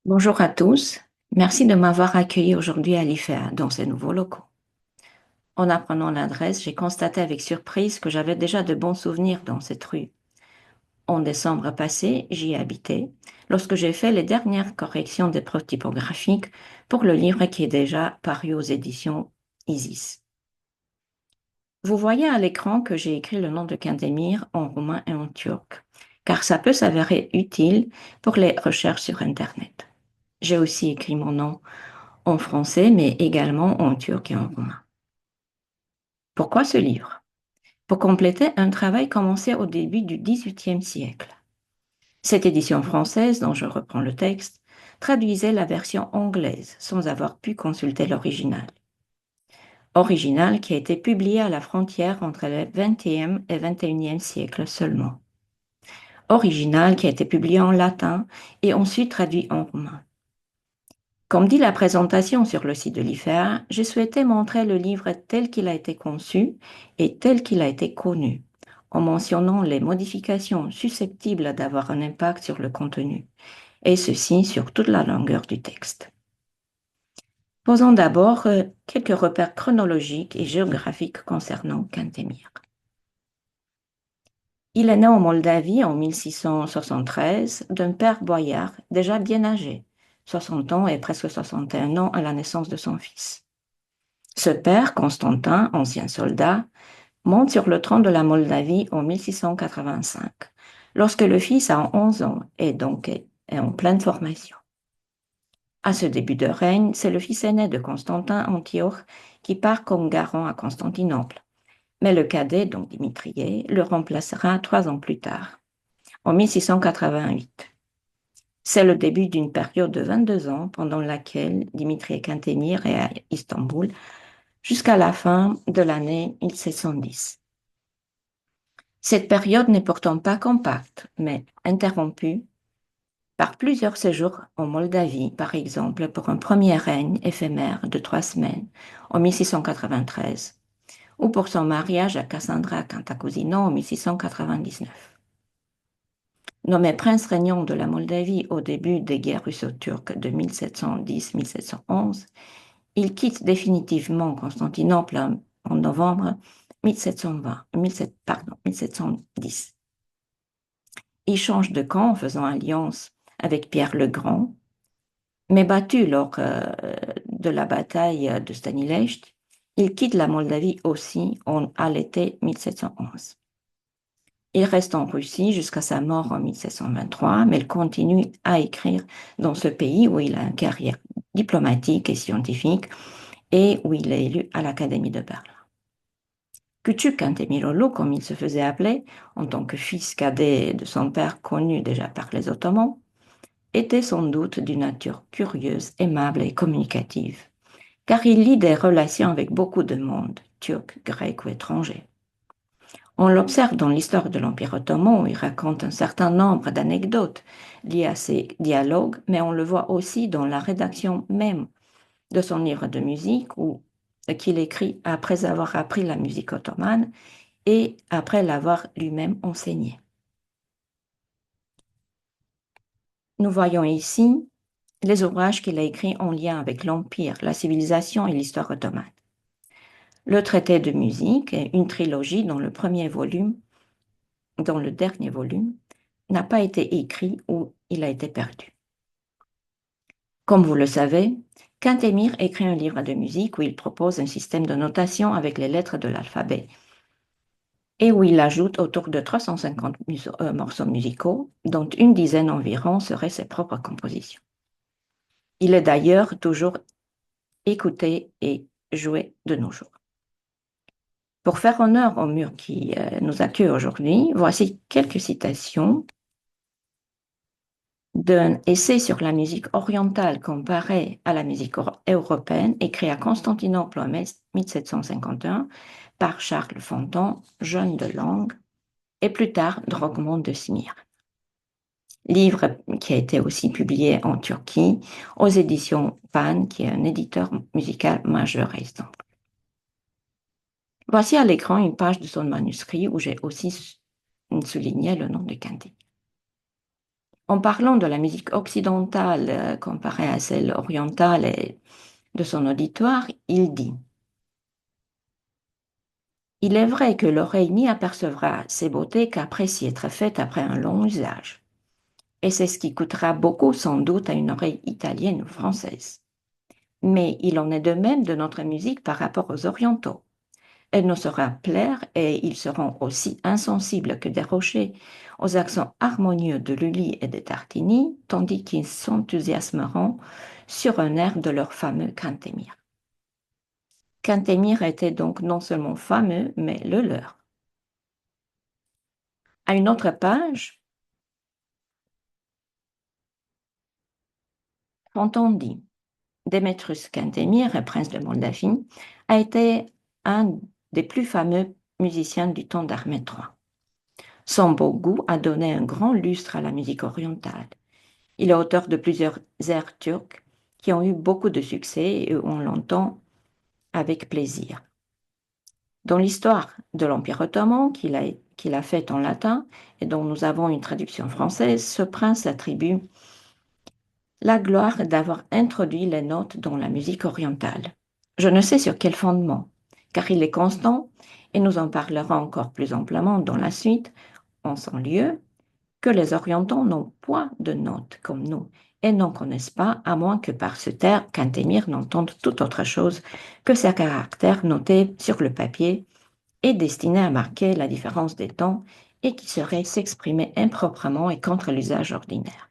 Bonjour à tous. Merci de m'avoir accueilli aujourd'hui à l'IFEA dans ces nouveaux locaux. En apprenant l'adresse, j'ai constaté avec surprise que j'avais déjà de bons souvenirs dans cette rue. En décembre passé, j'y habitais lorsque j'ai fait les dernières corrections des preuves typographiques pour le livre qui est déjà paru aux éditions Isis. Vous voyez à l'écran que j'ai écrit le nom de Kandemir en roumain et en turc, car ça peut s'avérer utile pour les recherches sur Internet. J'ai aussi écrit mon nom en français, mais également en turc et en roumain. Pourquoi ce livre? Pour compléter un travail commencé au début du XVIIIe siècle. Cette édition française, dont je reprends le texte, traduisait la version anglaise sans avoir pu consulter l'original. Original qui a été publié à la frontière entre le XXe et XXIe siècle seulement. Original qui a été publié en latin et ensuite traduit en roumain. Comme dit la présentation sur le site de l'IFEA, j'ai souhaité montrer le livre tel qu'il a été conçu et tel qu'il a été connu, en mentionnant les modifications susceptibles d'avoir un impact sur le contenu, et ceci sur toute la longueur du texte. Posons d'abord quelques repères chronologiques et géographiques concernant Cantemir. Il est né en Moldavie en 1673 d'un père boyard déjà bien âgé, 60 ans et presque 61 ans à la naissance de son fils. Ce père, Constantin, ancien soldat, monte sur le trône de la Moldavie en 1685, lorsque le fils a 11 ans et donc est en pleine formation. À ce début de règne, c'est le fils aîné de Constantin, Antioche, qui part comme garant à Constantinople. Mais le cadet, donc Dimitrié, le remplacera 3 ans plus tard, en 1688. C'est le début d'une période de 22 ans pendant laquelle Dimitri Cantemir est à Istanbul jusqu'à la fin de l'année 1710. Cette période n'est pourtant pas compacte, mais interrompue par plusieurs séjours en Moldavie, par exemple pour un premier règne éphémère de 3 semaines en 1693, ou pour son mariage à Cassandra Cantacuzino en 1699. Nommé prince régnant de la Moldavie au début des guerres russo-turques de 1710-1711, il quitte définitivement Constantinople en novembre 1710. Il change de camp en faisant alliance avec Pierre le Grand, mais battu lors de la bataille de Stanilest, il quitte la Moldavie aussi à l'été 1711. Il reste en Russie jusqu'à sa mort en 1723, mais il continue à écrire dans ce pays où il a une carrière diplomatique et scientifique et où il est élu à l'Académie de Berlin. Küçük Cantemirolo, comme il se faisait appeler, en tant que fils cadet de son père connu déjà par les Ottomans, était sans doute d'une nature curieuse, aimable et communicative, car il lie des relations avec beaucoup de monde, turc, grec ou étranger. On l'observe dans l'histoire de l'Empire ottoman où il raconte un certain nombre d'anecdotes liées à ces dialogues, mais on le voit aussi dans la rédaction même de son livre de musique qu'il écrit après avoir appris la musique ottomane et après l'avoir lui-même enseigné. Nous voyons ici les ouvrages qu'il a écrits en lien avec l'Empire, la civilisation et l'histoire ottomane. Le traité de musique est une trilogie dont le dernier volume, n'a pas été écrit ou il a été perdu. Comme vous le savez, Cantemir écrit un livre de musique où il propose un système de notation avec les lettres de l'alphabet et où il ajoute autour de 350 morceaux musicaux, dont une dizaine environ seraient ses propres compositions. Il est d'ailleurs toujours écouté et joué de nos jours. Pour faire honneur au mur qui nous accueille aujourd'hui, voici quelques citations d'un essai sur la musique orientale comparée à la musique européenne, écrit à Constantinople en 1751 par Charles Fontan, jeune de langue, et plus tard Drogmond de Smir. Livre qui a été aussi publié en Turquie aux éditions Pan, qui est un éditeur musical majeur à Istanbul. Voici à l'écran une page de son manuscrit où j'ai aussi souligné le nom de Cantemir. En parlant de la musique occidentale comparée à celle orientale et de son auditoire, il dit: il est vrai que l'oreille n'y apercevra ces beautés qu'après s'y être faite après un long usage. Et c'est ce qui coûtera beaucoup sans doute à une oreille italienne ou française. Mais il en est de même de notre musique par rapport aux orientaux. Elle nous saura plaire et ils seront aussi insensibles que des rochers aux accents harmonieux de Lully et de Tartini, tandis qu'ils s'enthousiasmeront sur un air de leur fameux Cantemir. Cantemir était donc non seulement fameux, mais le leur. À une autre page, Fonton dit: Démétrius Cantemir, prince de Moldavie, a été un des plus fameux musiciens du temps d'Ahmed III. Son beau goût a donné un grand lustre à la musique orientale. Il est auteur de plusieurs airs turcs qui ont eu beaucoup de succès et on l'entend avec plaisir. Dans l'histoire de l'Empire ottoman qu'il a faite en latin et dont nous avons une traduction française, ce prince attribue la gloire d'avoir introduit les notes dans la musique orientale. Je ne sais sur quel fondement, car il est constant, et nous en parlerons encore plus amplement dans la suite, en son lieu, que les orientaux n'ont point de notes comme nous, et n'en connaissent pas, à moins que par ce terme Cantemir n'entende tout autre chose que ces caractères notés sur le papier et destinés à marquer la différence des temps et qui seraient s'exprimer improprement et contre l'usage ordinaire.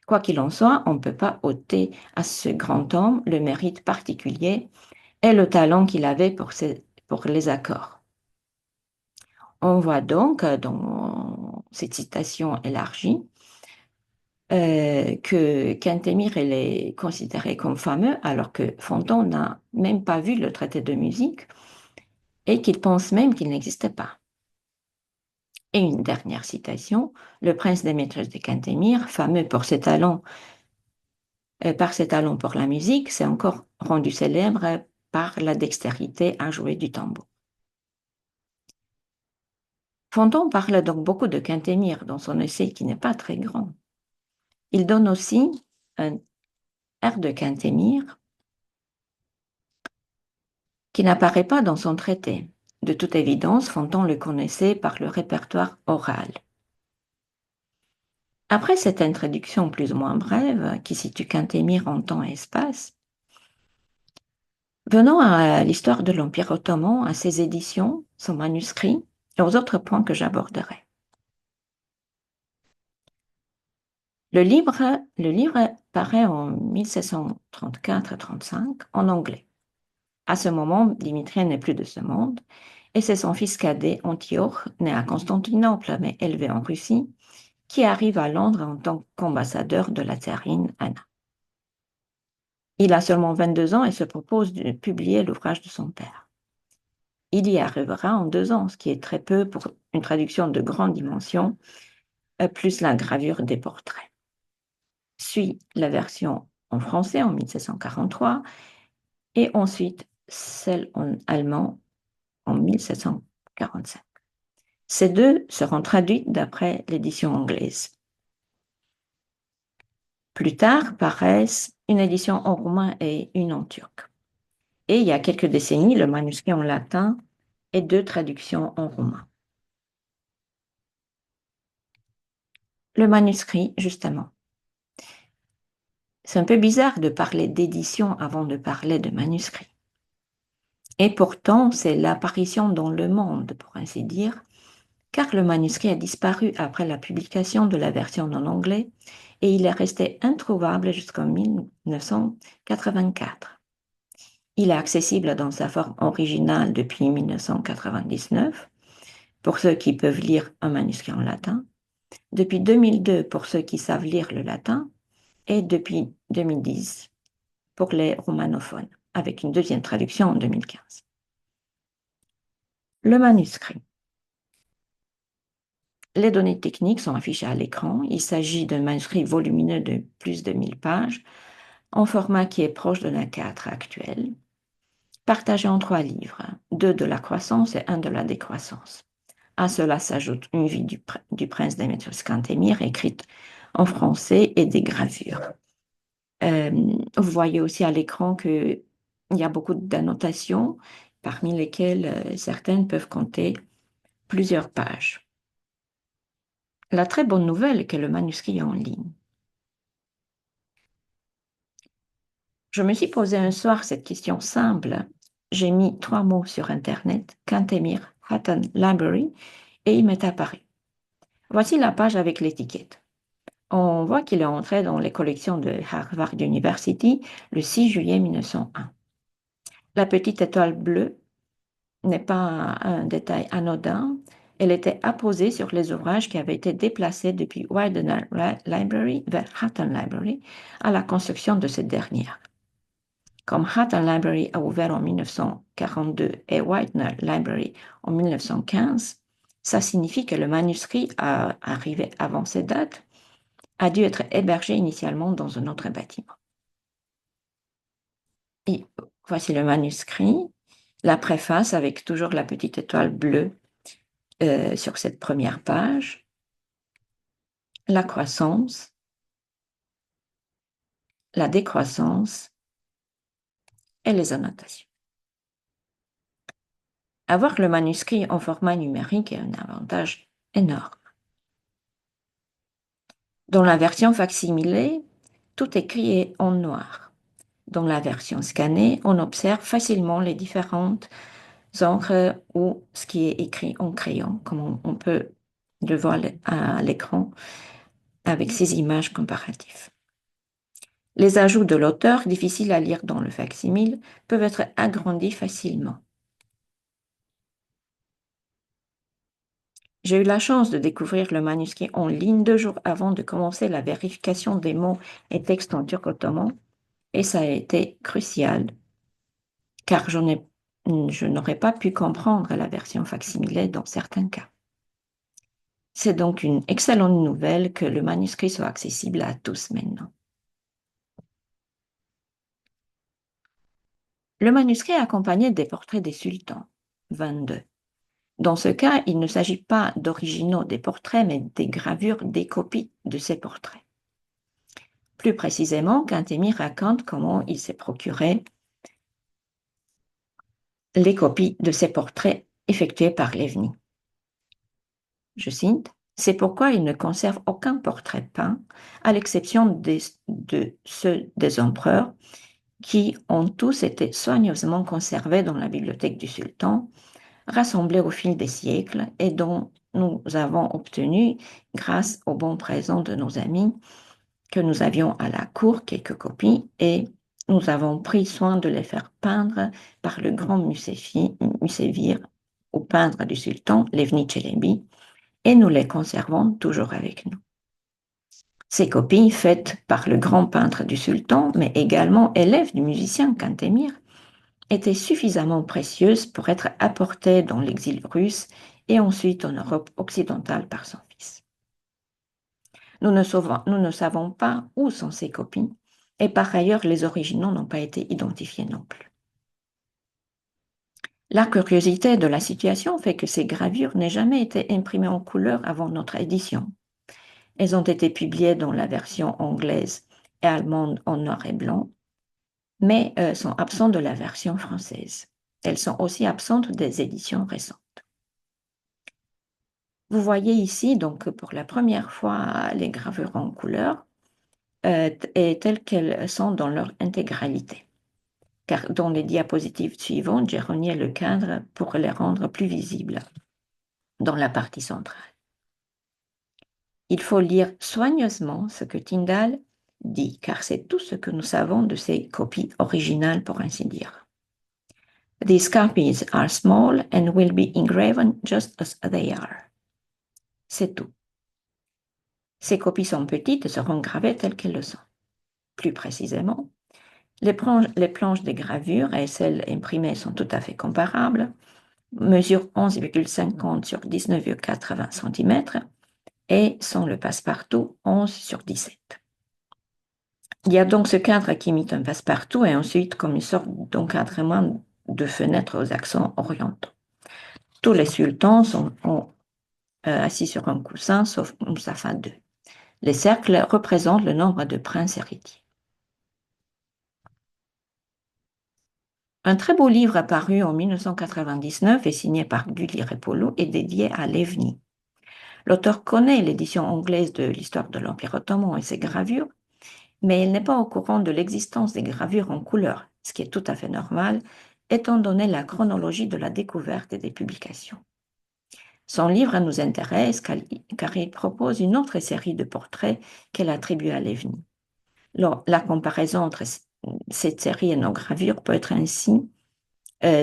Quoi qu'il en soit, on ne peut pas ôter à ce grand homme le mérite particulier et le talent qu'il avait pour les accords. On voit donc dans cette citation élargie que Cantemir est considéré comme fameux alors que Fonton n'a même pas vu le traité de musique et qu'il pense même qu'il n'existait pas. Et une dernière citation, le prince Démétrius de Cantemir, fameux pour ses talents, par ses talents pour la musique, s'est encore rendu célèbre par la dextérité à jouer du tambour. Fonton parle donc beaucoup de Cantemir dans son essai qui n'est pas très grand. Il donne aussi un air de Cantemir qui n'apparaît pas dans son traité. De toute évidence, Fonton le connaissait par le répertoire oral. Après cette introduction plus ou moins brève, qui situe Cantemir en temps et espace, venons à l'histoire de l'Empire ottoman, à ses éditions, son manuscrit et aux autres points que j'aborderai. Le livre paraît en 1734-35 en anglais. À ce moment, Dimitri n'est plus de ce monde, et c'est son fils cadet, Antioche, né à Constantinople mais élevé en Russie, qui arrive à Londres en tant qu'ambassadeur de la tsarine Anna. Il a seulement 22 ans et se propose de publier l'ouvrage de son père. Il y arrivera en 2 ans, ce qui est très peu pour une traduction de grande dimension, plus la gravure des portraits. Suit la version en français en 1743 et ensuite celle en allemand en 1745. Ces deux seront traduites d'après l'édition anglaise. Plus tard paraissent une édition en roumain et une en turc. Et il y a quelques décennies, le manuscrit en latin et 2 traductions en roumain. Le manuscrit, justement. C'est un peu bizarre de parler d'édition avant de parler de manuscrit. Et pourtant, c'est l'apparition dans le monde, pour ainsi dire, car le manuscrit a disparu après la publication de la version en anglais et il est resté introuvable jusqu'en 1984. Il est accessible dans sa forme originale depuis 1999, pour ceux qui peuvent lire un manuscrit en latin, depuis 2002 pour ceux qui savent lire le latin, et depuis 2010 pour les romanophones, avec une deuxième traduction en 2015. Le manuscrit. Les données techniques sont affichées à l'écran. Il s'agit d'un manuscrit volumineux de plus de 1000 pages, en format qui est proche de l'A4 actuel, partagé en 3 livres, 2 de la croissance et 1 de la décroissance. À cela s'ajoute une vie du prince Démétrius Cantemir, écrite en français et des gravures. Vous voyez aussi à l'écran qu'il y a beaucoup d'annotations, parmi lesquelles certaines peuvent compter plusieurs pages. La très bonne nouvelle est que le manuscrit est en ligne. Je me suis posé un soir cette question simple. J'ai mis 3 mots sur Internet, Cantemir Hatton Library, et il m'est apparu. Voici la page avec l'étiquette. On voit qu'il est entré dans les collections de Harvard University le 6 juillet 1901. La petite étoile bleue n'est pas un détail anodin. Elle était apposée sur les ouvrages qui avaient été déplacés depuis Widener Library vers Hatton Library à la construction de cette dernière. Comme Hatton Library a ouvert en 1942 et Widener Library en 1915, ça signifie que le manuscrit arrivé avant ces dates a dû être hébergé initialement dans un autre bâtiment. Et voici le manuscrit, la préface avec toujours la petite étoile bleue sur cette première page, la croissance, la décroissance et les annotations. Avoir le manuscrit en format numérique est un avantage énorme. Dans la version facsimilée, tout écrit est en noir. Dans la version scannée, on observe facilement les différentes encres ou ce qui est écrit en crayon, comme on peut le voir à l'écran avec ces images comparatives. Les ajouts de l'auteur, difficiles à lire dans le facsimile, peuvent être agrandis facilement. J'ai eu la chance de découvrir le manuscrit en ligne 2 jours avant de commencer la vérification des mots et textes en turc ottoman, et ça a été crucial, car je n'aurais pas pu comprendre la version facsimilée dans certains cas. C'est donc une excellente nouvelle que le manuscrit soit accessible à tous maintenant. Le manuscrit est accompagné des portraits des sultans, 22. Dans ce cas, il ne s'agit pas d'originaux des portraits, mais des gravures, des copies de ces portraits. Plus précisément, Cantemir raconte comment il s'est procuré les copies de ces portraits effectués par Levny. Je cite, « C'est pourquoi il ne conserve aucun portrait peint, à l'exception de ceux des empereurs, qui ont tous été soigneusement conservés dans la bibliothèque du sultan, rassemblés au fil des siècles et dont nous avons obtenu, grâce aux bons présents de nos amis, que nous avions à la cour quelques copies et nous avons pris soin de les faire peindre par le grand musévir ou peintre du sultan, Levni Çelebi, et nous les conservons toujours avec nous. Ces copies, faites par le grand peintre du sultan, mais également élève du musicien Cantemir, étaient suffisamment précieuses pour être apportées dans l'exil russe et ensuite en Europe occidentale par son fils. Nous ne savons pas où sont ces copies et par ailleurs les originaux n'ont pas été identifiés non plus. La curiosité de la situation fait que ces gravures n'aient jamais été imprimées en couleur avant notre édition. Elles ont été publiées dans la version anglaise et allemande en noir et blanc, mais sont absentes de la version française. Elles sont aussi absentes des éditions récentes. Vous voyez ici, donc, pour la première fois, les gravures en couleur et telles qu'elles sont dans leur intégralité. Car dans les diapositives suivantes, j'ai renié le cadre pour les rendre plus visibles dans la partie centrale. Il faut lire soigneusement ce que Tyndall dit, car c'est tout ce que nous savons de ces copies originales, pour ainsi dire. These copies are small and will be engraven just as they are. C'est tout. Ces copies sont petites et seront gravées telles qu'elles le sont. Plus précisément, les planches des gravures et celles imprimées sont tout à fait comparables, mesurent 11,50 sur 19,80 cm et sont le passe-partout 11 sur 17. Il y a donc ce cadre qui imite un passe-partout et ensuite comme une sorte d'encadrement de fenêtres aux accents orientaux. Tous les sultans sont assis sur un coussin, sauf Mustapha II. Les cercles représentent le nombre de princes héritiers. Un très beau livre apparu en 1999 et signé par Gulli Repolo est dédié à Levni. L'auteur connaît l'édition anglaise de l'histoire de l'Empire ottoman et ses gravures, mais il n'est pas au courant de l'existence des gravures en couleur, ce qui est tout à fait normal, étant donné la chronologie de la découverte et des publications. Son livre nous intéresse car il propose une autre série de portraits qu'elle attribue à Levni. La comparaison entre cette série et nos gravures peut être ainsi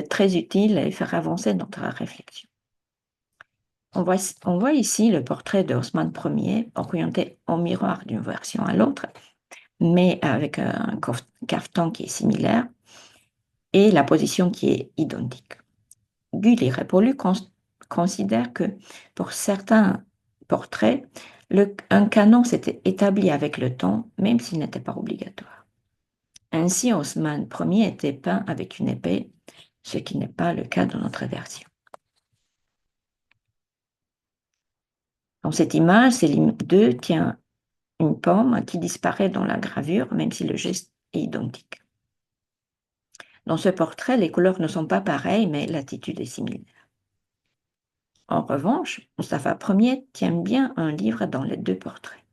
très utile et faire avancer notre réflexion. On voit ici le portrait d'Osman Ier orienté en miroir d'une version à l'autre, mais avec un caftan qui est similaire et la position qui est identique. Gulli Repolu considère que pour certains portraits, un canon s'était établi avec le temps, même s'il n'était pas obligatoire. Ainsi, Osman Ier était peint avec une épée, ce qui n'est pas le cas de notre version. Dans cette image, Selim II tient une pomme qui disparaît dans la gravure, même si le geste est identique. Dans ce portrait, les couleurs ne sont pas pareilles, mais l'attitude est similaire. En revanche, Mustapha Ier tient bien un livre dans les deux portraits.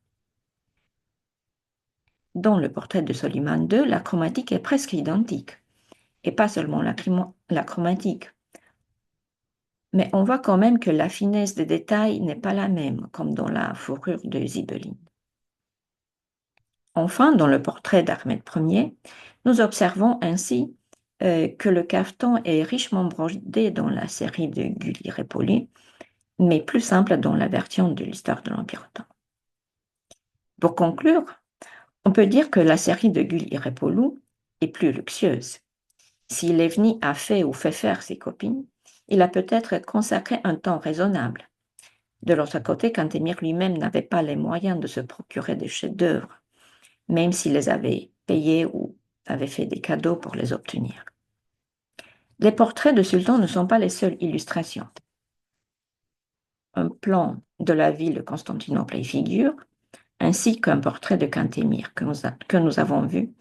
Dans le portrait de Soliman II, la chromatique est presque identique, et pas seulement la chromatique. Mais on voit quand même que la finesse des détails n'est pas la même, comme dans la fourrure de Zibelline. Enfin, dans le portrait d'Ahmed Ier, nous observons ainsi que le caftan est richement brodé dans la série de Gulli Repoli, mais plus simple dans la version de l'histoire de l'Empire ottoman. Pour conclure, on peut dire que la série de Gulli Repolu est plus luxueuse. Si Levni a fait ou fait faire ses copines, il a peut-être consacré un temps raisonnable. De l'autre côté, Cantemir lui-même n'avait pas les moyens de se procurer des chefs-d'œuvre, même s'il les avait payés ou avait fait des cadeaux pour les obtenir. Les portraits de sultans ne sont pas les seules illustrations. Un plan de la ville de Constantinople y figure, ainsi qu'un portrait de Cantemir que nous avons vu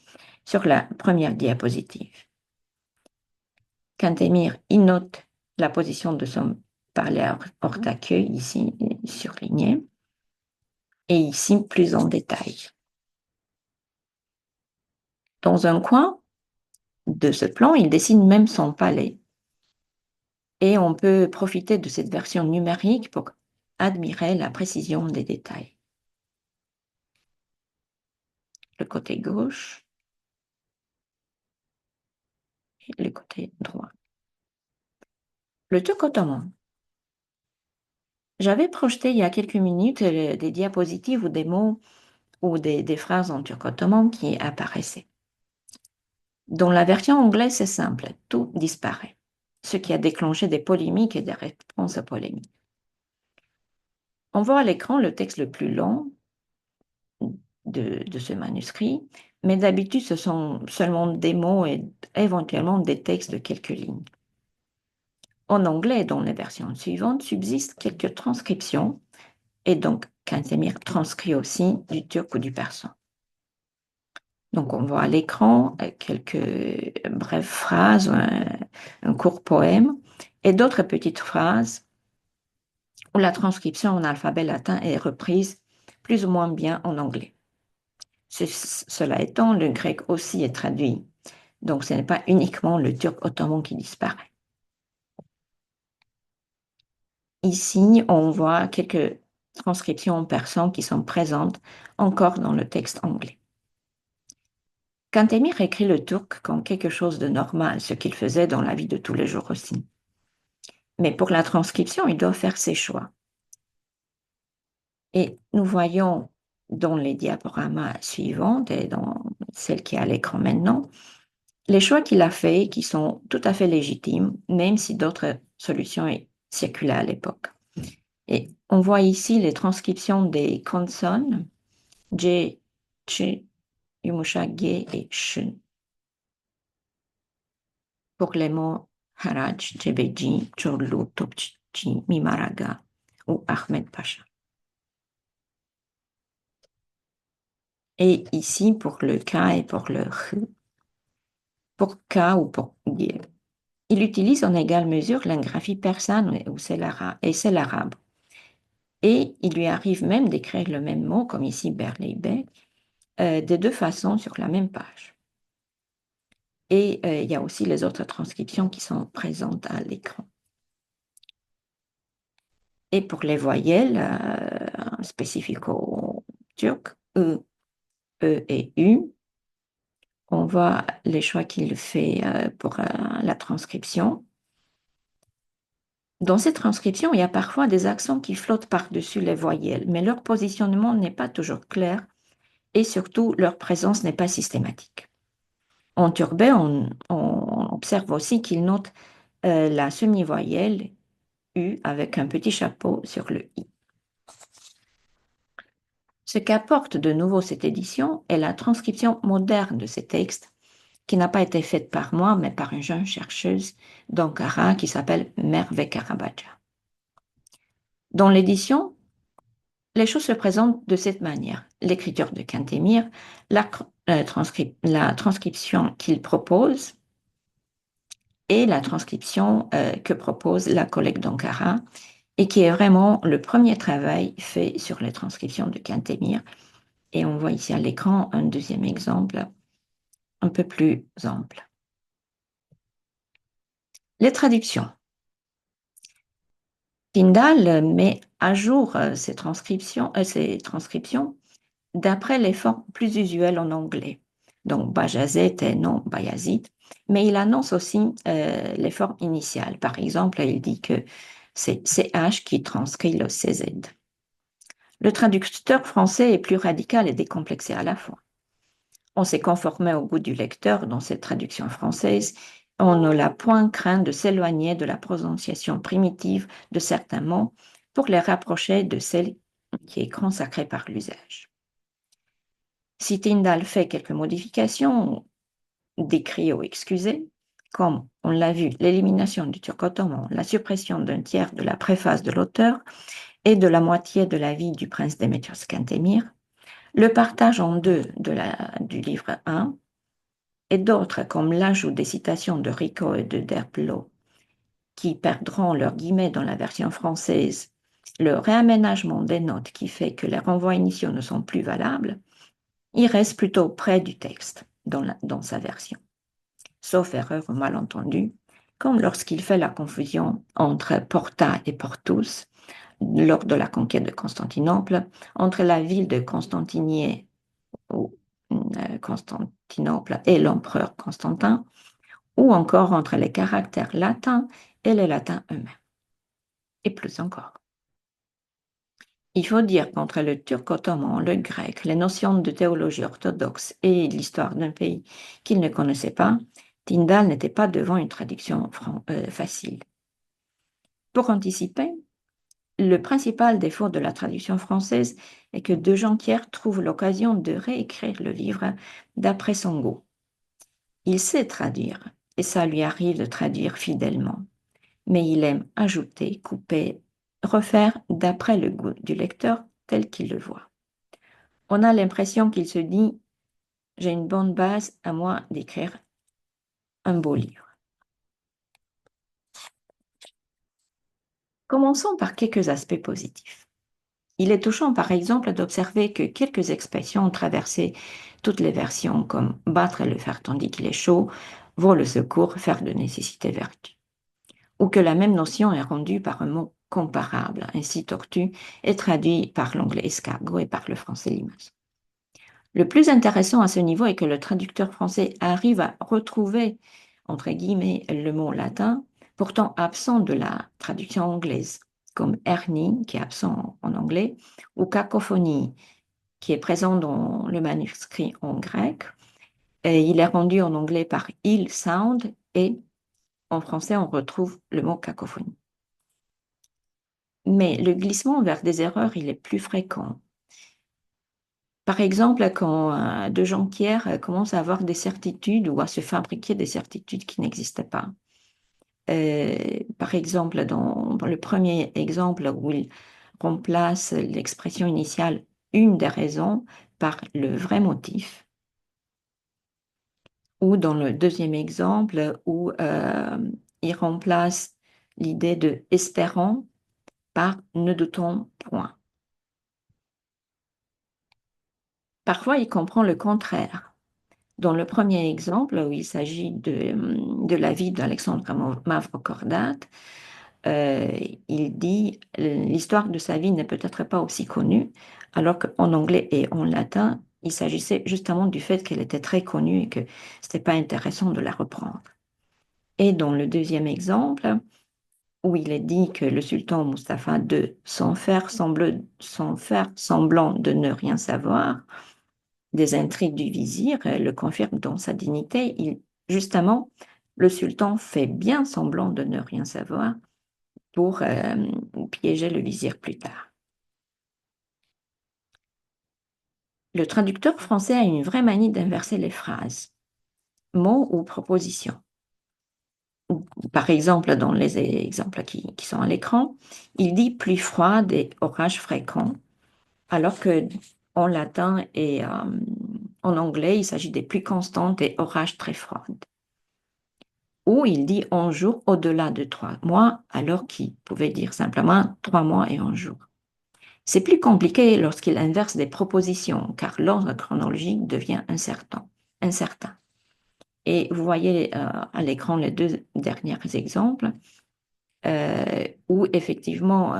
sur la première diapositive. Cantemir y note la position de son palais hors d'accueil, ici surligné, et ici plus en détail. Dans un coin de ce plan, il dessine même son palais. Et on peut profiter de cette version numérique pour admirer la précision des détails. Le côté gauche et le côté droit. Le turc ottoman. J'avais projeté il y a quelques minutes des diapositives ou des mots ou des phrases en turc ottoman qui apparaissaient. Dans la version anglaise, c'est simple, tout disparaît, ce qui a déclenché des polémiques et des réponses à polémiques. On voit à l'écran le texte le plus long de ce manuscrit, mais d'habitude, ce sont seulement des mots et éventuellement des textes de quelques lignes. En anglais, dans les versions suivantes, subsistent quelques transcriptions, et donc Cantemir transcrit aussi du turc ou du persan. Donc on voit à l'écran quelques brèves phrases, un court poème, et d'autres petites phrases où la transcription en alphabet latin est reprise plus ou moins bien en anglais. Cela étant, le grec aussi est traduit, donc ce n'est pas uniquement le turc ottoman qui disparaît. Ici, on voit quelques transcriptions en persan qui sont présentes encore dans le texte anglais. Cantemir écrit le turc comme quelque chose de normal, ce qu'il faisait dans la vie de tous les jours aussi. Mais pour la transcription, il doit faire ses choix. Et nous voyons dans les diaporamas suivantes et dans celle qui est à l'écran maintenant, les choix qu'il a faits qui sont tout à fait légitimes, même si d'autres solutions circulaient à l'époque. Et on voit ici les transcriptions des consonnes J, Ch, Yumusha, G et Shun. Pour les mots Haraj, Cebeji, Chorlu, Topçi, Mimaraga ou Ahmed Pacha. Et ici, pour le K et pour le R, pour K ou pour G, il utilise en égale mesure la graphie persane ou et c'est l'arabe. Et il lui arrive même d'écrire le même mot, comme ici Berleibeh, de deux façons sur la même page. Et il y a aussi les autres transcriptions qui sont présentes à l'écran. Et pour les voyelles spécifico-turques, E, E et U, on voit les choix qu'il fait pour la transcription. Dans ces transcriptions, il y a parfois des accents qui flottent par-dessus les voyelles, mais leur positionnement n'est pas toujours clair et surtout leur présence n'est pas systématique. En turbet, on observe aussi qu'il note la semi-voyelle U avec un petit chapeau sur le I. Ce qu'apporte de nouveau cette édition est la transcription moderne de ces textes, qui n'a pas été faite par moi, mais par une jeune chercheuse d'Ankara qui s'appelle Merve Karabaca. Dans l'édition, les choses se présentent de cette manière. L'écriture de Kantemir, la transcription qu'il propose et la transcription que propose la collègue d'Ankara, et qui est vraiment le premier travail fait sur les transcriptions de Kantemir. Et on voit ici à l'écran un deuxième exemple un peu plus ample. Les traductions. Tyndall met à jour ces transcriptions d'après les formes plus usuelles en anglais. Donc, Bajazet et non Bayazid. Mais il annonce aussi les formes initiales. Par exemple, il dit que c'est CH qui transcrit le CZ. Le traducteur français est plus radical et décomplexé à la fois. On s'est conformé au goût du lecteur dans cette traduction française. On ne l'a point craint de s'éloigner de la prononciation primitive de certains mots pour les rapprocher de celle qui est consacrée par l'usage. Si Tyndall fait quelques modifications, décrites ou excusées, comme on l'a vu, l'élimination du turc ottoman, la suppression d'un tiers de la préface de l'auteur et de la moitié de la vie du prince Démétrios Kantemir, le partage en deux du livre 1 et d'autres comme l'ajout des citations de Rico et de Derplot qui perdront leurs guillemets dans la version française, le réaménagement des notes qui fait que les renvois initiaux ne sont plus valables, il reste plutôt près du texte dans sa version, sauf erreur ou malentendu, comme lorsqu'il fait la confusion entre Porta et Portus lors de la conquête de Constantinople, entre la ville de Constantinier ou Constantinople et l'empereur Constantin, ou encore entre les caractères latins et les latins eux-mêmes, et plus encore. Il faut dire qu'entre le turc ottoman, le grec, les notions de théologie orthodoxe et l'histoire d'un pays qu'il ne connaissait pas, Tyndall n'était pas devant une traduction facile. Pour anticiper, le principal défaut de la traduction française est que De Jonquière trouve l'occasion de réécrire le livre d'après son goût. Il sait traduire, et ça lui arrive de traduire fidèlement, mais il aime ajouter, couper, refaire d'après le goût du lecteur tel qu'il le voit. On a l'impression qu'il se dit « j'ai une bonne base à moi d'écrire un beau livre ». Commençons par quelques aspects positifs. Il est touchant, par exemple, d'observer que quelques expressions ont traversé toutes les versions, comme battre le fer tandis qu'il est chaud, vaut le secours, faire de nécessité vertu. Ou que la même notion est rendue par un mot comparable, ainsi tortue, est traduit par l'anglais escargot et par le français limace. Le plus intéressant à ce niveau est que le traducteur français arrive à retrouver, entre guillemets, le mot latin, pourtant absent de la traduction anglaise, comme hernie, qui est absent en anglais, ou cacophonie, qui est présent dans le manuscrit en grec. Et il est rendu en anglais par ill sound et en français, on retrouve le mot cacophonie. Mais le glissement vers des erreurs, il est plus fréquent. Par exemple, quand De Jonquière commence à avoir des certitudes ou à se fabriquer des certitudes qui n'existaient pas. Par exemple, dans le premier exemple où il remplace l'expression initiale « une des raisons » par le vrai motif, ou dans le deuxième exemple où il remplace l'idée de espérant par ne doutons point. Parfois, il comprend le contraire. Dans le premier exemple, où il s'agit de la vie d'Alexandre Mavrocordates, il dit l'histoire de sa vie n'est peut-être pas aussi connue, alors qu'en anglais et en latin, il s'agissait justement du fait qu'elle était très connue et que ce n'était pas intéressant de la reprendre. Et dans le deuxième exemple, où il est dit que le sultan Mustapha II, sans faire semblant de ne rien savoir, des intrigues du vizir, le confirme dans sa dignité. Justement, le sultan fait bien semblant de ne rien savoir pour piéger le vizir plus tard. Le traducteur français a une vraie manie d'inverser les phrases, mots ou propositions. Par exemple, dans les exemples qui sont à l'écran, il dit pluie froide et orage fréquent, alors que en latin et en anglais, il s'agit des pluies constantes et orages très froides. Ou il dit 11 jours au-delà de 3 mois, alors qu'il pouvait dire simplement 3 mois et 11 jours. C'est plus compliqué lorsqu'il inverse des propositions, car l'ordre chronologique devient incertain. Et vous voyez à l'écran les deux derniers exemples, où effectivement,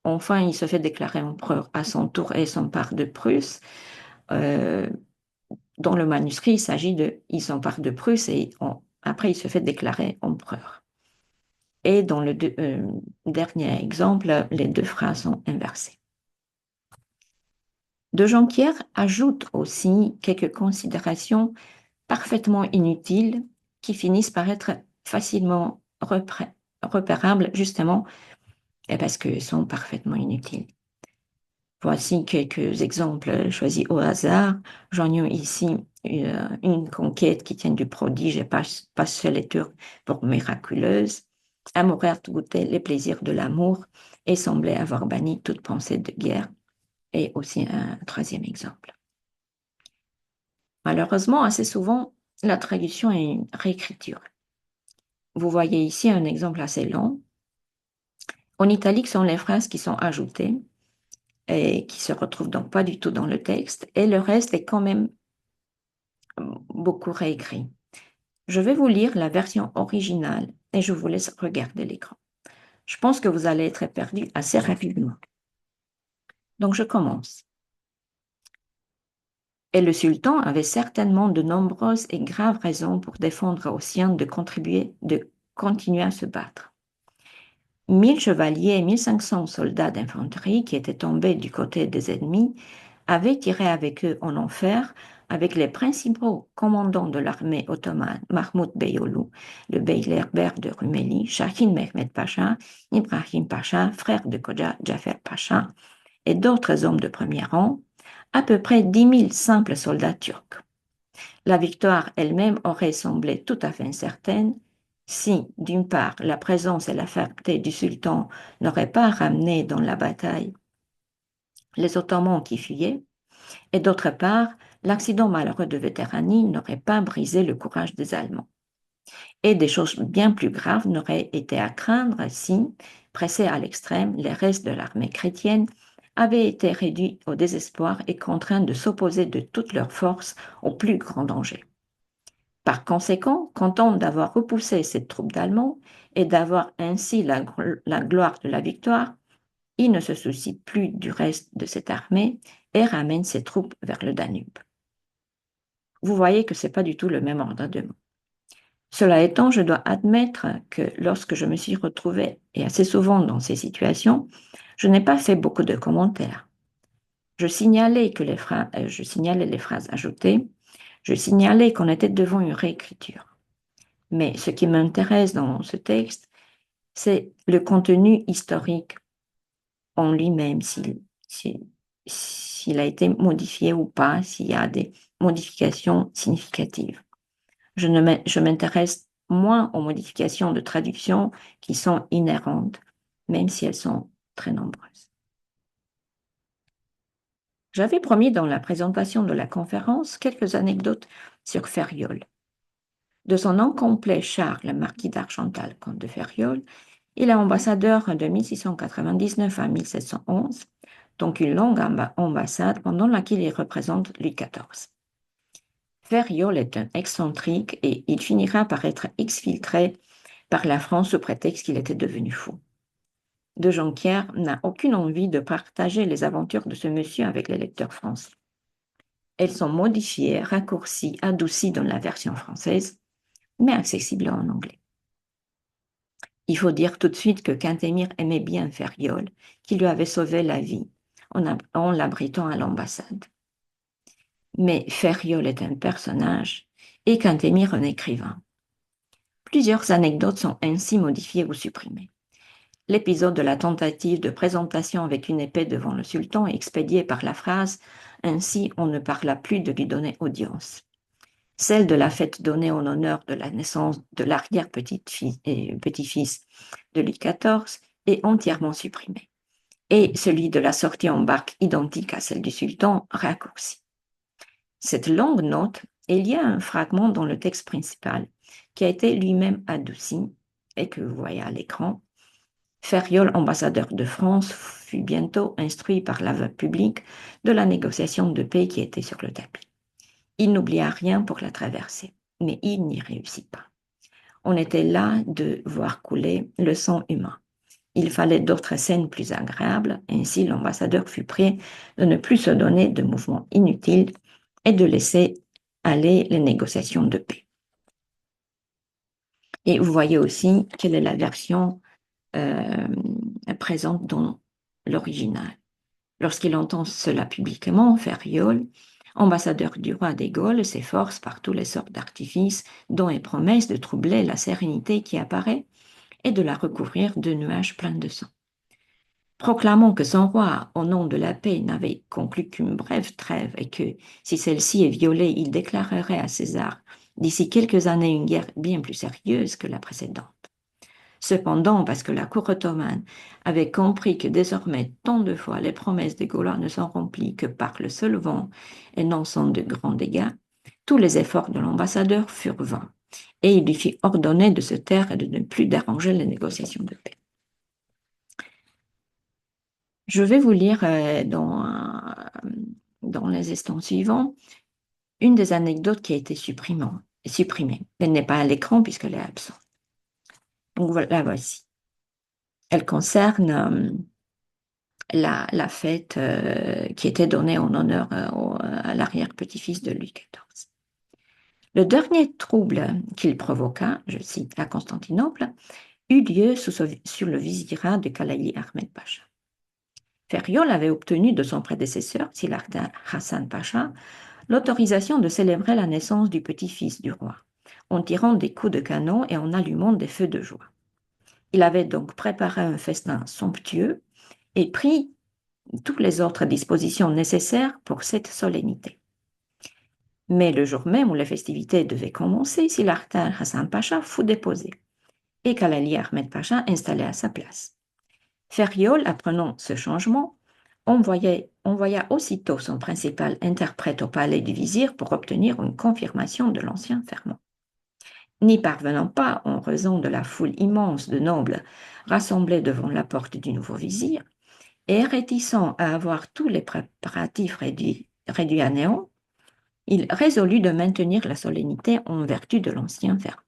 enfin, il se fait déclarer empereur à son tour et s'empare de Prusse. Dans le manuscrit, il s'agit de « il s'empare de Prusse » et après, il se fait déclarer empereur. Et dans le dernier exemple, les deux phrases sont inversées. De Jonquière ajoute aussi quelques considérations parfaitement inutiles qui finissent par être facilement repérables justement parce qu'elles sont parfaitement inutiles. Voici quelques exemples choisis au hasard. J'en ai ici une conquête qui tient du prodige et passe chez les Turcs pour miraculeuse. Amourert goûtait les plaisirs de l'amour et semblait avoir banni toute pensée de guerre. Et aussi un troisième exemple. Malheureusement, assez souvent, la traduction est une réécriture. Vous voyez ici un exemple assez long. En italique sont les phrases qui sont ajoutées et qui se retrouvent donc pas du tout dans le texte, et le reste est quand même beaucoup réécrit. Je vais vous lire la version originale et je vous laisse regarder l'écran. Je pense que vous allez être perdu assez rapidement. Donc je commence. Et le sultan avait certainement de nombreuses et graves raisons pour défendre aux siens de continuer à se battre. 1000 chevaliers et 1500 soldats d'infanterie qui étaient tombés du côté des ennemis avaient tiré avec eux en enfer avec les principaux commandants de l'armée ottomane, Mahmoud Beyoğlu, le bey Lerber de Rumeli, Shahin Mehmed Pacha, Ibrahim Pacha, frère de Kodja Jafer Pacha, et d'autres hommes de premier rang, à peu près 10 000 simples soldats turcs. La victoire elle-même aurait semblé tout à fait incertaine si, d'une part, la présence et la fermeté du sultan n'auraient pas ramené dans la bataille les Ottomans qui fuyaient, et d'autre part, l'accident malheureux de Vétéranie n'aurait pas brisé le courage des Allemands. Et des choses bien plus graves n'auraient été à craindre si, pressés à l'extrême, les restes de l'armée chrétienne avaient été réduits au désespoir et contraints de s'opposer de toutes leurs forces au plus grand danger. Par conséquent, content d'avoir repoussé cette troupe d'Allemands et d'avoir ainsi la gloire de la victoire, il ne se soucie plus du reste de cette armée et ramène ses troupes vers le Danube. Vous voyez que ce n'est pas du tout le même ordre de mots. Cela étant, je dois admettre que lorsque je me suis retrouvée, et assez souvent dans ces situations, je n'ai pas fait beaucoup de commentaires. Je signalais les phrases ajoutées, je signalais qu'on était devant une réécriture. Mais ce qui m'intéresse dans ce texte, c'est le contenu historique en lui-même, s'il a été modifié ou pas, s'il y a des modifications significatives. Je m'intéresse moins aux modifications de traduction qui sont inhérentes, même si elles sont très nombreuses. J'avais promis dans la présentation de la conférence quelques anecdotes sur Ferriol. De son nom complet Charles, marquis d'Argental, comte de Ferriol, il est ambassadeur de 1699 à 1711, donc une longue ambassade pendant laquelle il représente Louis XIV. Ferriol est un excentrique et il finira par être exfiltré par la France sous prétexte qu'il était devenu fou. De Jonquière n'a aucune envie de partager les aventures de ce monsieur avec les lecteurs français. Elles sont modifiées, raccourcies, adoucies dans la version française, mais accessibles en anglais. Il faut dire tout de suite que Quintémir aimait bien Ferriol, qui lui avait sauvé la vie en l'abritant à l'ambassade. Mais Ferriol est un personnage et Quintémir un écrivain. Plusieurs anecdotes sont ainsi modifiées ou supprimées. L'épisode de la tentative de présentation avec une épée devant le sultan est expédié par la phrase « Ainsi on ne parla plus de lui donner audience ». Celle de la fête donnée en honneur de la naissance de l'arrière-petit-fils de Louis XIV est entièrement supprimée. Et celui de la sortie en barque identique à celle du sultan raccourci. Cette longue note est liée à un fragment dans le texte principal qui a été lui-même adouci et que vous voyez à l'écran. Ferriol, ambassadeur de France, fut bientôt instruit par la veuve publique de la négociation de paix qui était sur le tapis. Il n'oublia rien pour la traverser, mais il n'y réussit pas. On était là de voir couler le sang humain. Il fallait d'autres scènes plus agréables, ainsi l'ambassadeur fut prêt de ne plus se donner de mouvements inutiles et de laisser aller les négociations de paix. Et vous voyez aussi quelle est la version présente dans l'original. Lorsqu'il entend cela publiquement, Ferriol, ambassadeur du roi des Gaules, s'efforce par toutes les sortes d'artifices, dont et promesses de troubler la sérénité qui apparaît et de la recouvrir de nuages pleins de sang. Proclamant que son roi, au nom de la paix, n'avait conclu qu'une brève trêve et que, si celle-ci est violée, il déclarerait à César d'ici quelques années une guerre bien plus sérieuse que la précédente. Cependant, parce que la cour ottomane avait compris que désormais, tant de fois, les promesses des Gaulois ne sont remplies que par le seul vent et non sans de grands dégâts, tous les efforts de l'ambassadeur furent vains, et il lui fit ordonner de se taire et de ne plus déranger les négociations de paix. Je vais vous lire dans les instants suivants une des anecdotes qui a été supprimée. Elle n'est pas à l'écran puisqu'elle est absente. Donc voilà, voici. Elle concerne la fête qui était donnée en honneur à l'arrière-petit-fils de Louis XIV. Le dernier trouble qu'il provoqua, je cite, à Constantinople, eut lieu sur le vizirat de Kalayi Ahmed Pacha. Ferriol avait obtenu de son prédécesseur, Silardin Hassan Pacha, l'autorisation de célébrer la naissance du petit-fils du roi, en tirant des coups de canon et en allumant des feux de joie. Il avait donc préparé un festin somptueux et pris toutes les autres dispositions nécessaires pour cette solennité. Mais le jour même où les festivités devaient commencer, Silardin Hassan Pacha fut déposé et Kalayi Ahmed Pacha installé à sa place. Ferriol, apprenant ce changement, envoya aussitôt son principal interprète au palais du vizir pour obtenir une confirmation de l'ancien serment. N'y parvenant pas, en raison de la foule immense de nobles rassemblés devant la porte du nouveau vizir, et réticent à avoir tous les préparatifs réduits à néant, il résolut de maintenir la solennité en vertu de l'ancien serment.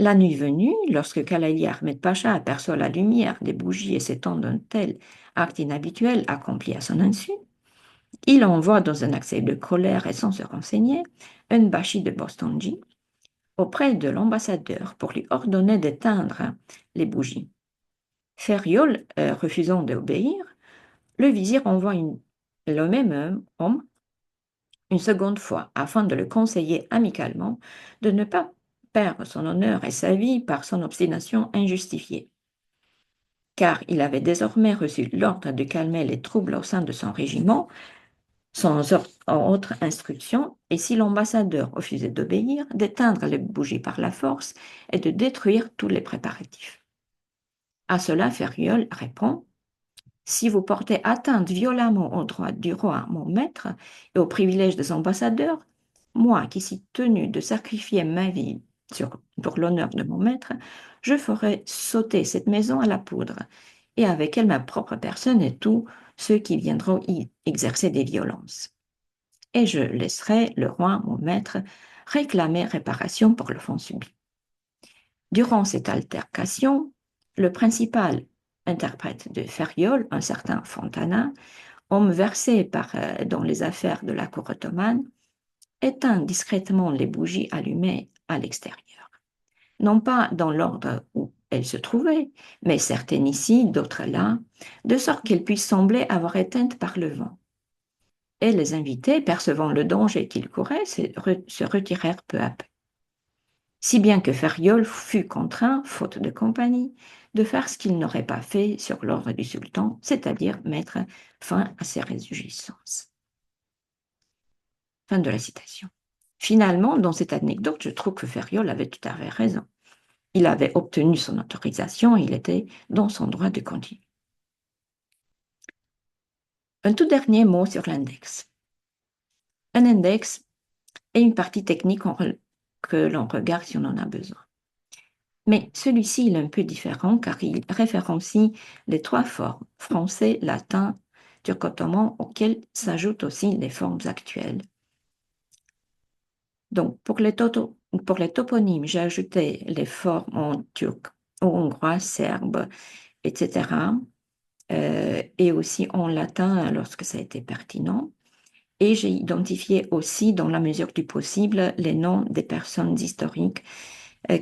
La nuit venue, lorsque Kalayi Ahmed Pacha aperçoit la lumière des bougies et s'étend d'un tel acte inhabituel accompli à son insu, il envoie dans un accès de colère et sans se renseigner un bachi de Bostanji auprès de l'ambassadeur pour lui ordonner d'éteindre les bougies. Ferriol, refusant d'obéir, le vizir envoie le même homme une seconde fois afin de le conseiller amicalement de ne pas perdre son honneur et sa vie par son obstination injustifiée, car il avait désormais reçu l'ordre de calmer les troubles au sein de son régiment sans autre instruction, et si l'ambassadeur refusait d'obéir, d'éteindre les bougies par la force et de détruire tous les préparatifs. À cela, Ferriol répond « Si vous portez atteinte violemment aux droits du roi, mon maître, et aux privilèges des ambassadeurs, moi qui suis tenu de sacrifier ma vie pour l'honneur de mon maître, je ferai sauter cette maison à la poudre, et avec elle ma propre personne et tous ceux qui viendront y exercer des violences. Et je laisserai le roi, mon maître, réclamer réparation pour l'offense subie. Durant cette altercation, le principal interprète de Fériol, un certain Fontana, homme versé dans les affaires de la cour ottomane, éteint discrètement les bougies allumées à l'extérieur. Non pas dans l'ordre où elles se trouvaient, mais certaines ici, d'autres là, de sorte qu'elles puissent sembler avoir éteintes par le vent. Et les invités, percevant le danger qu'ils couraient, se retirèrent peu à peu. Si bien que Fériol fut contraint, faute de compagnie, de faire ce qu'il n'aurait pas fait sur l'ordre du sultan, c'est-à-dire mettre fin à ses réjouissances. Fin de la citation. Finalement, dans cette anecdote, je trouve que Fériol avait tout à fait raison. Il avait obtenu son autorisation, il était dans son droit de continuer. Un tout dernier mot sur l'index. Un index est une partie technique que l'on regarde si on en a besoin. Mais celui-ci est un peu différent car il référencie les trois formes, français, latin, turco-ottoman, auxquelles s'ajoutent aussi les formes actuelles. Donc, pour les toponymes, j'ai ajouté les formes en turc, en hongrois, serbe, etc. Et aussi en latin lorsque ça a été pertinent. Et j'ai identifié aussi, dans la mesure du possible, les noms des personnes historiques,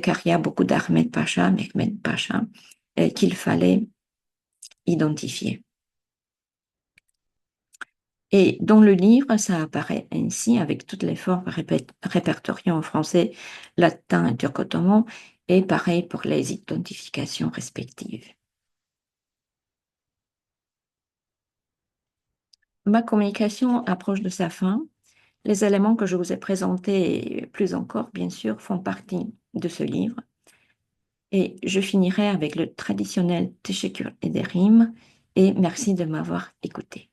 car il y a beaucoup d'Ahmed Pacha, Mehmed Pacha, qu'il fallait identifier. Et dans le livre, ça apparaît ainsi avec toutes les formes répertoriées en français, latin et turco-ottoman, et pareil pour les identifications respectives. Ma communication approche de sa fin. Les éléments que je vous ai présentés, et plus encore, bien sûr, font partie de ce livre. Et je finirai avec le traditionnel Teşekkür ederim et merci de m'avoir écouté.